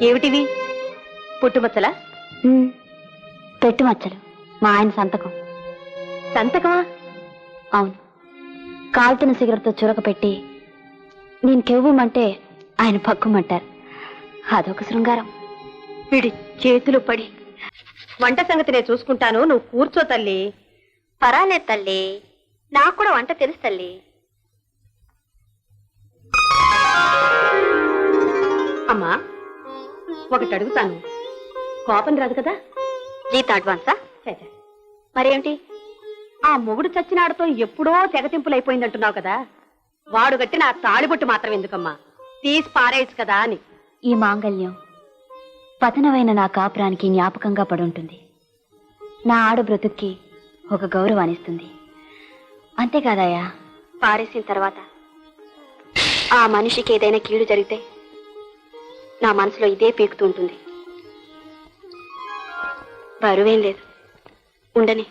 ఏమిటివి? పుట్టుమచ్చలా? పెట్టుమచ్చలు. మా ఆయన సంతకం. సంతకమా? అవును. కాల్తున్న సిగరెట్తో చురక పెట్టి నేను కెవ్వమంటే ఆయన పక్కుమంటారు. అదొక శృంగారం. వీడి చేతులు పడి. వంట సంగతి నేను చూసుకుంటాను, నువ్వు కూర్చో తల్లి. పర్వాలేదు తల్లి, నాకు కూడా వంట తెలుసు తల్లి. అమ్మా, ఒకటి అడుగుతాను, కోపం రాదు కదా? జీతం అడ్వాన్సా? మరేమిటి? ఆ మొగుడు చచ్చినాడుతో ఎప్పుడో తెగతింపులైపోయిందంటున్నావు కదా, వాడు గట్టి నా తాళిబొట్టు మాత్రం ఎందుకమ్మా, తీసి పారేయచ్చు కదా అని. ఈ మాంగల్యం పతనమైన నా కాపురానికి జ్ఞాపకంగా పడుంటుంది. నా ఆడు బ్రతుక్కి ఒక గౌరవాన్నిస్తుంది. అంతేకాదయ్యా, పారేసిన తర్వాత ఆ మనిషికి ఏదైనా కీడు జరిగితే నా మనసులో ఇదే పీకుతూ ఉంటుంది. బరువేం లేదు, ఉండని.